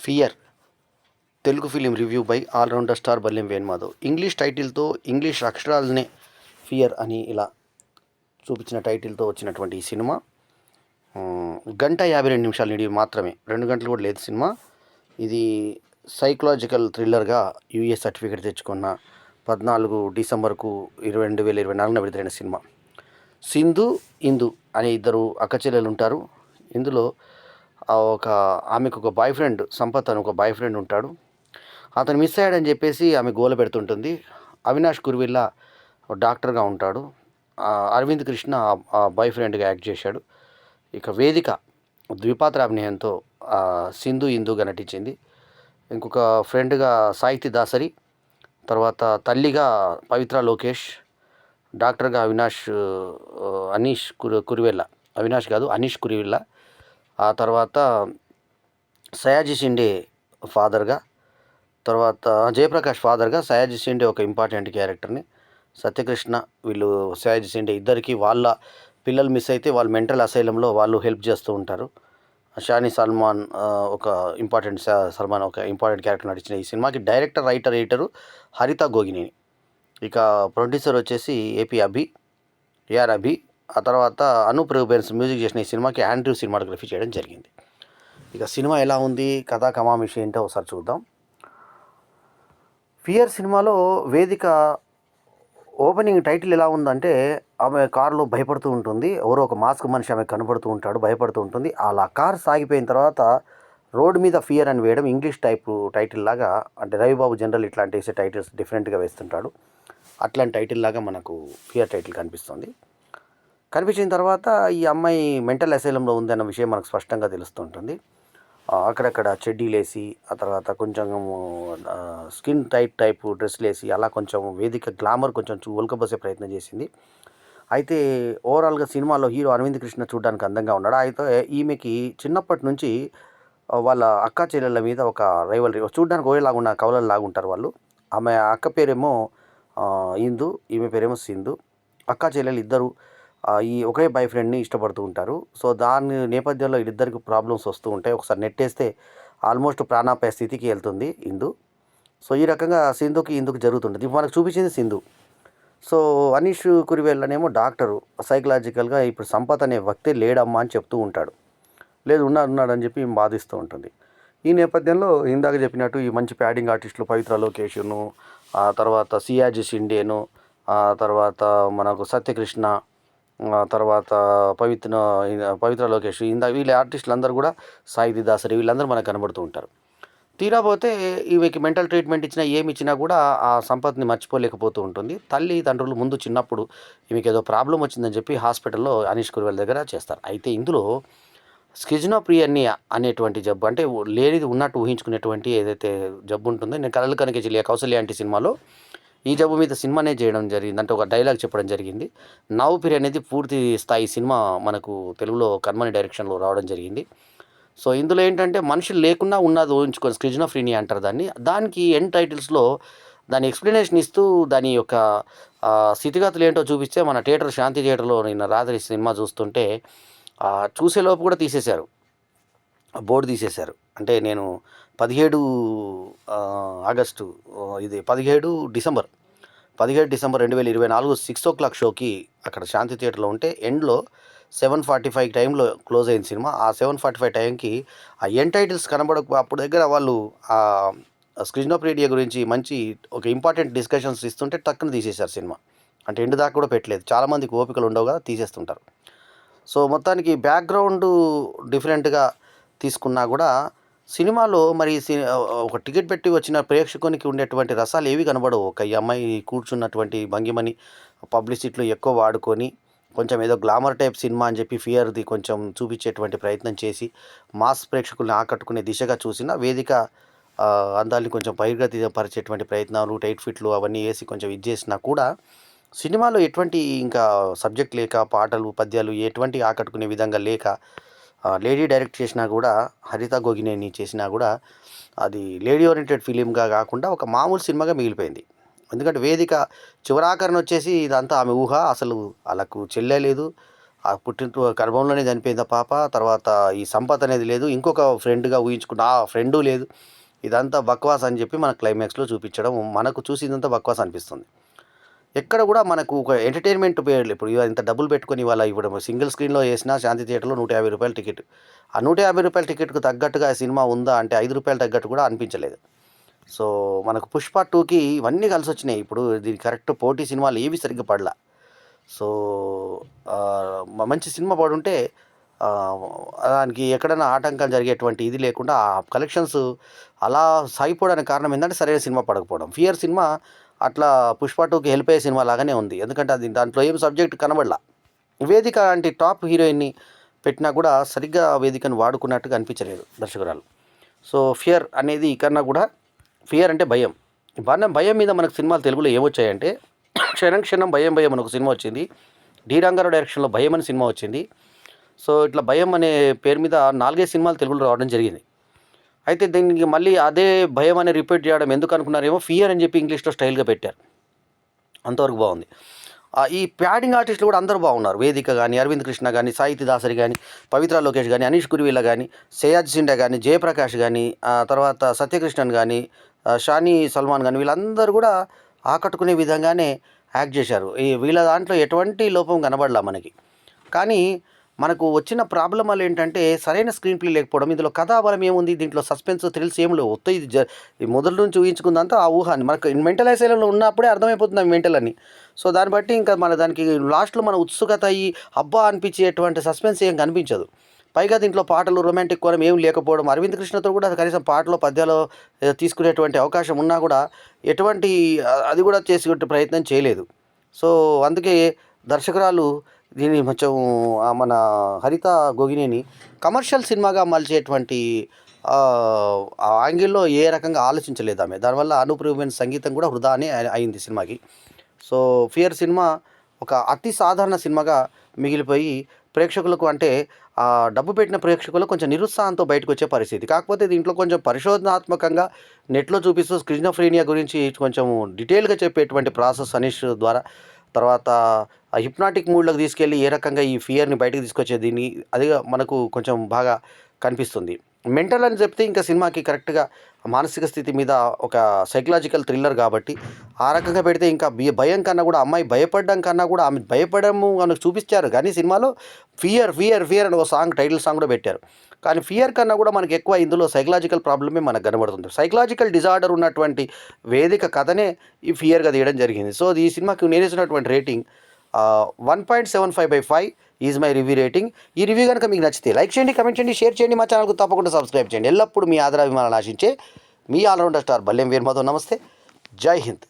Fear Telugu film review by allrounder star Ballem Venumadhav. English టైటిల్తో English అక్షరాలనే fear అని ఇలా చూపించిన టైటిల్తో వచ్చినటువంటి ఈ సినిమా 1:52 నిడివి మాత్రమే, 2 గంటలు కూడా లేదు సినిమా. ఇది సైకలాజికల్ థ్రిల్లర్గా యూఏ సర్టిఫికేట్ తెచ్చుకున్న 14 డిసెంబర్కు 2024 విడుదలైన సినిమా. సింధు, ఇందు అనే ఇద్దరు అక్కచెల్లెలు ఉంటారు. ఇందులో ఆమెకు ఒక బాయ్ ఫ్రెండ్, సంపత్ అని ఒక బాయ్ ఫ్రెండ్ ఉంటాడు. అతను మిస్ అయ్యాడని చెప్పేసి ఆమె గోల పెడుతుంటుంది. అవినాష్ కురువిల్లా డాక్టర్గా ఉంటాడు. అరవింద్ కృష్ణ ఆ బాయ్ ఫ్రెండ్గా యాక్ట్ చేశాడు. ఇక వేదిక ద్విపాత్రాభినయంతో సింధు, ఇందుగా నటించింది. ఇంకొక ఫ్రెండ్గా సాహితీ దాసరి, తర్వాత తల్లిగా పవిత్ర లోకేష్, డాక్టర్గా అనీష్ కురువెల్లా, అవినాష్ కాదు అనీష్ కురువిల్లా. ఆ తర్వాత సయాజీ షిండే ఫాదర్గా, తర్వాత జయప్రకాష్ ఫాదర్గా సయాజీ షిండే ఒక ఇంపార్టెంట్ క్యారెక్టర్ని, సత్యకృష్ణ, వీళ్ళు సయాజీ షిండే ఇద్దరికి వాళ్ళ పిల్లలు మిస్ అయితే వాళ్ళు మెంటల్ అసైలంలో వాళ్ళు హెల్ప్ చేస్తూ ఉంటారు. షాని సల్మాన్ ఒక ఇంపార్టెంట్ క్యారెక్టర్ నటించిన ఈ సినిమాకి డైరెక్టర్, రైటర్, ఎడిటరు హరిత గోగినేని. ఇక ప్రొడ్యూసర్ వచ్చేసి ఏఆర్ అభి. ఆ తర్వాత అనూప్ రూబెన్స్ మ్యూజిక్ చేసిన ఈ సినిమాకి ఆండ్రూ సినిమాటోగ్రఫీ చేయడం జరిగింది. ఇక సినిమా ఎలా ఉంది, కథా కమామిషి ఏంటో ఒకసారి చూద్దాం. ఫియర్ సినిమాలో వేదిక ఓపెనింగ్ టైటిల్ ఎలా ఉందంటే, ఆమె కారులో భయపడుతూ ఉంటుంది. ఎవరో ఒక మాస్క్ మనిషి ఆమె కనబడుతూ ఉంటాడు, భయపడుతూ ఉంటుంది. అలా కారు సాగిపోయిన తర్వాత రోడ్డు మీద ఫియర్ అని వేయడం ఇంగ్లీష్ టైటిల్ లాగా, అంటే రవిబాబు జనరల్ ఇట్లాంటి వేసే టైటిల్స్ డిఫరెంట్గా వేస్తుంటాడు. అట్లాంటి టైటిల్ లాగా మనకు ఫియర్ టైటిల్ కనిపిస్తుంది. కనిపించిన తర్వాత ఈ అమ్మాయి మెంటల్ అసైలంలో ఉందన్న విషయం మనకు స్పష్టంగా తెలుస్తుంటుంది. అక్కడక్కడ చెడ్డీలు వేసి, ఆ తర్వాత కొంచెం స్కిన్ టైప్ డ్రెస్సులు వేసి అలా కొంచెం వేదిక గ్లామర్ కొంచెం ఒలకబోసే ప్రయత్నం చేసింది. అయితే ఓవరాల్గా సినిమాలో హీరో అరవింద్ కృష్ణ చూడడానికి అందంగా ఉన్నాడు. అయితే ఈమెకి చిన్నప్పటి నుంచి వాళ్ళ అక్క చెల్లెళ్ళ మీద ఒక రైవలరీ, చూడడానికి ఒకేలాగా ఉన్న కవలలాగా ఉంటారు వాళ్ళు. ఆమె అక్క పేరేమో ఇందు, ఈమె పేరేమో సింధు. అక్క చెల్లెలు ఇద్దరు ఈ ఒకే బాయ్ ఫ్రెండ్ని ఇష్టపడుతూ ఉంటారు. సో దాని నేపథ్యంలో వీళ్ళిద్దరికి ప్రాబ్లమ్స్ వస్తూ ఉంటాయి. ఒకసారి నెట్టేస్తే ఆల్మోస్ట్ ప్రాణాపాయ స్థితికి వెళ్తుంది ఇందు. సో ఈ రకంగా సింధుకి ఇందుకు జరుగుతుంటుంది. ఇప్పుడు మనకు చూపించింది సింధు. సో అనీష్ కురివెల్లనేమో డాక్టరు, సైకలాజికల్గా ఇప్పుడు సంపత్ అనే వ్యక్తి లేడమ్మా అని చెప్తూ ఉంటాడు. లేదు ఉన్నాడు అని చెప్పి బాధిస్తూ ఉంటుంది. ఈ నేపథ్యంలో ఇందాక చెప్పినట్టు ఈ మంచి ప్యాడింగ్ ఆర్టిస్టులు పవిత్ర లోకేష్ను, ఆ తర్వాత సియాజీ షిండేను, ఆ తర్వాత మనకు సత్యకృష్ణ, తర్వాత పవిత్ర లోకేష్, వీళ్ళ ఆర్టిస్టులు అందరూ కూడా, సాహితీ దాసరి, వీళ్ళందరూ మనకు కనబడుతూ ఉంటారు. తీరాపోతే ఈమెకి మెంటల్ ట్రీట్మెంట్ ఇచ్చినా ఏమి ఇచ్చినా కూడా ఆ సంపత్ని మర్చిపోలేకపోతూ ఉంటుంది. తల్లిదండ్రులు ముందు చిన్నప్పుడు ఈమెకి ఏదో ప్రాబ్లం వచ్చిందని చెప్పి హాస్పిటల్లో అనీష్ కురువెల్ దగ్గర చేస్తారు. అయితే ఇందులో స్కిజోఫ్రెనియా అనేటువంటి జబ్బు, అంటే లేనిది ఉన్నట్టు ఊహించుకునేటువంటి ఏదైతే జబ్బు ఉంటుందో, నేను కలలు కనకజిలియా కౌసల్య అంటే సినిమాలో ఈ జబ్బు మీద సినిమానే చేయడం జరిగింది. అంటే ఒక డైలాగ్ చెప్పడం జరిగింది. నవ్వుపిరి అనేది పూర్తి స్థాయి సినిమా మనకు తెలుగులో కర్మని డైరెక్షన్లో రావడం జరిగింది. సో ఇందులో ఏంటంటే మనుషులు లేకుండా ఉన్నది ఊహించుకొని స్కిజోఫ్రెనియా అంటారు దాన్ని. దానికి ఎండ్ టైటిల్స్లో దాని ఎక్స్ప్లెనేషన్ ఇస్తూ దాని యొక్క స్థితిగతులు ఏంటో చూపిస్తే, మన శాంతి థియేటర్లో నిన్న రాత్రి సినిమా చూస్తుంటే చూసేలోపు కూడా తీసేశారు, బోర్డు తీసేశారు. అంటే నేను 17 ఆగస్టు, ఇది 17 డిసెంబర్ 2024 6 o'clock షోకి అక్కడ శాంతి థియేటర్లో ఉంటే ఎండ్లో 7:45 టైంలో క్లోజ్ అయింది సినిమా. ఆ 7:45 టైంకి ఆ ఎండ్ టైటిల్స్ అప్పుడు దగ్గర వాళ్ళు ఆ స్కిజోఫ్రెనియా గురించి మంచి ఒక ఇంపార్టెంట్ డిస్కషన్స్ ఇస్తుంటే టక్కున తీసేశారు సినిమా. అంటే ఎండ్ దాకా కూడా పెట్టలేదు. చాలామందికి ఓపికలు ఉండవు కదా, తీసేస్తుంటారు. సో మొత్తానికి బ్యాక్గ్రౌండ్ డిఫరెంట్గా తీసుకున్నా కూడా సినిమాలో మరి ఒక టికెట్ పెట్టి వచ్చిన ప్రేక్షకునికి ఉండేటువంటి రసాలు ఏవి కనబడవు. ఒక ఈ అమ్మాయి కూర్చున్నటువంటి భంగిమని పబ్లిసిటీలో ఎక్కువ వాడుకొని కొంచెం ఏదో గ్లామర్ టైప్ సినిమా అని చెప్పి ఫియర్ది కొంచెం చూపించేటువంటి ప్రయత్నం చేసి మాస్ ప్రేక్షకుల్ని ఆకట్టుకునే దిశగా చూసిన వేదిక అందాన్ని కొంచెం పరిచేటువంటి ప్రయత్నాలు, టైట్ ఫిట్లు అవన్నీ వేసి కొంచెం ఇది చేసినా కూడా సినిమాలో ఎటువంటి ఇంకా సబ్జెక్ట్ లేక, పాటలు పద్యాలు ఎటువంటి ఆకట్టుకునే విధంగా లేక, లేడీ డైరెక్ట్ చేసినా కూడా, హరిత గోగినేని చేసినా కూడా అది లేడీ ఓరియంటెడ్ ఫిలింగా కాకుండా ఒక మామూలు సినిమాగా మిగిలిపోయింది. ఎందుకంటే వేదిక చివరాఖరణ వచ్చేసి ఇదంతా ఆమె ఊహ, అసలు వాళ్ళకు చెల్లె లేదు, ఆ పుట్టిన గర్భంలోనే చనిపోయింది ఆ పాప. తర్వాత ఈ సంపత్ అనేది లేదు, ఇంకొక ఫ్రెండ్గా ఊహించుకున్న ఆ ఫ్రెండు లేదు. ఇదంతా బక్వాస్ అని చెప్పి మన క్లైమాక్స్లో చూపించడం మనకు చూసిందంతా బక్వాస్ అనిపిస్తుంది. ఎక్కడ కూడా మనకు ఒక ఎంటర్టైన్మెంట్ పేర్లు ఇప్పుడు ఇంత డబ్బులు పెట్టుకొని ఇవాళ ఇప్పుడు సింగిల్ స్క్రీన్లో వేసినా శాంతి థియేటర్లో ₹150 టికెట్. ఆ ₹150 టికెట్కు తగ్గట్టుగా సినిమా ఉందా అంటే ₹5 తగ్గట్టు కూడా అనిపించలేదు. సో మనకు పుష్ప 2కి ఇవన్నీ కలిసి వచ్చినాయి. ఇప్పుడు దీనికి కరెక్ట్ పోటీ సినిమాలు ఏవి సరిగ్గా పడలా. సో మంచి సినిమా పడుంటే దానికి ఎక్కడైనా ఆటంకం జరిగేటువంటి ఇది లేకుండా ఆ కలెక్షన్స్ అలా సాగిపోవడానికి కారణం ఏంటంటే సరైన సినిమా పడకపోవడం. ఫియర్ సినిమా అట్లా పుష్ప 2కి హెల్ప్ అయ్యే సినిమా లాగానే ఉంది. ఎందుకంటే అది దాంట్లో ఏం సబ్జెక్ట్ కనబడలా. వేదిక లాంటి టాప్ హీరోయిన్ని పెట్టినా కూడా సరిగ్గా వేదికను వాడుకున్నట్టుగా అనిపించలేదు దర్శకురాలు. సో ఫియర్ అనేది కన్నా కూడా ఫియర్ అంటే భయం. భయం మీద మనకు సినిమాలు తెలుగులో ఏమొచ్చాయంటే క్షణం క్షణం భయం భయం అని ఒక సినిమా వచ్చింది. డి రంగారావు డైరెక్షన్లో భయం అనే సినిమా వచ్చింది. సో ఇట్లా భయం అనే పేరు మీద 4-5 సినిమాలు తెలుగులో రావడం జరిగింది. అయితే దీనికి మళ్ళీ అదే భయం అని రిపీట్ చేయడం ఎందుకు అనుకున్నారేమో ఫియర్ అని చెప్పి ఇంగ్లీష్లో స్టైల్గా పెట్టారు. అంతవరకు బాగుంది. ఈ ప్యాడింగ్ ఆర్టిస్టులు కూడా అందరూ బాగున్నారు. వేదిక కానీ, అరవింద్ కృష్ణ కానీ, సాహితీ దాసరి కానీ, పవిత్ర లోకేష్ కానీ, అనీష్ కురివిల్ల కానీ, సయాజ్ సిండే కానీ, జయప్రకాష్ కానీ, తర్వాత సత్యకృష్ణన్ కానీ, షానీ సల్మాన్ కానీ, వీళ్ళందరూ కూడా ఆకట్టుకునే విధంగానే యాక్ట్ చేశారు. వీళ్ళ దాంట్లో ఎటువంటి లోపం కనబడలా మనకి. కానీ మనకు వచ్చిన ప్రాబ్లమాలు ఏంటంటే సరైన స్క్రీన్ ప్లే లేకపోవడం. ఇందులో కథాబలం ఏముంది, దీంట్లో సస్పెన్స్ థ్రిల్స్ ఏం లేవు. ఇది మొదటి నుంచి ఊహించుకుందంతా ఆ ఊహాన్ని మనకు మెంటల్ ఐసైలంలో ఉన్నప్పుడే అర్థమైపోతుంది అవి మెంటల్ అని. సో దాన్ని బట్టి ఇంకా దానికి లాస్ట్లో మన ఉత్సుకత అయ్యి అబ్బా అనిపించేటువంటి సస్పెన్స్ ఏం కనిపించదు. పైగా దీంట్లో పాటలు రొమాంటిక్ కోణం ఏం లేకపోవడం. అరవింద్ కృష్ణతో కూడా కనీసం పాటలో పద్యాలు తీసుకునేటువంటి అవకాశం ఉన్నా కూడా ఎటువంటి అది కూడా చేసే ప్రయత్నం చేయలేదు. సో అందుకే దర్శకురాలు దీన్ని కొంచెం మన హరిత గోగినేని కమర్షియల్ సినిమాగా మలిచేటువంటి ఆ యాంగిల్లో ఏ రకంగా ఆలోచించలేదు ఆమె. దానివల్ల అనూప్ రూబెన్ సంగీతం కూడా వృధానే అయింది సినిమాకి. సో ఫియర్ సినిమా ఒక అతి సాధారణ సినిమాగా మిగిలిపోయి ప్రేక్షకులకు అంటే డబ్బు పెట్టిన ప్రేక్షకులు కొంచెం నిరుత్సాహంతో బయటకు వచ్చే పరిస్థితి. కాకపోతే దీంట్లో కొంచెం పరిశోధనాత్మకంగా నెట్లో చూపిస్తూ స్కిజోఫ్రీనియా గురించి కొంచెం డీటెయిల్గా చెప్పేటువంటి ప్రాసెస్ అనీష్ ద్వారా, తర్వాత హిప్నాటిక్ మూడ్లోకి తీసుకెళ్ళి ఏ రకంగా ఈ ఫియర్ని బయటకు తీసుకొచ్చేది అది మనకు కొంచెం బాగా కనిపిస్తుంది. మెంటల్ అని చెప్తే ఇంకా సినిమాకి కరెక్ట్గా మానసిక స్థితి మీద ఒక సైకలాజికల్ థ్రిల్లర్ కాబట్టి ఆ రకంగా పెడితే ఇంకా భయం కన్నా కూడా అమ్మాయి భయపడడం కన్నా కూడా ఆమె భయపడము మనకు చూపించారు. కానీ సినిమాలో ఫియర్ ఫియర్ ఫియర్ అని ఒక సాంగ్ టైటిల్ సాంగ్ కూడా పెట్టారు. కానీ ఫియర్ కన్నా కూడా మనకి ఎక్కువ ఇందులో సైకలాజికల్ ప్రాబ్లమే మనకు కనబడుతుంది. సైకలాజికల్ డిజార్డర్ ఉన్నటువంటి వేదిక కథనే ఈ ఫియర్గా తీయడం జరిగింది. సో ఈ సినిమాకి నేను ఇచ్చినటువంటి rating 1.75/5 is my review rating. ఈ రివ్యూ కనుక మీకు నచ్చితే లైక్ చేయండి, కమెంట్ చేయండి, షేర్ చేయండి, మా ఛానల్కు తప్పకుండా సబ్స్క్రైబ్ చేయండి. ఎల్లప్పుడూ మీ ఆదరాభిమానాలు ఆశించే మీ ఆల్రౌండర్ స్టార్ బల్లెం వీర్ మాధవ్. నమస్తే, జై హింద్.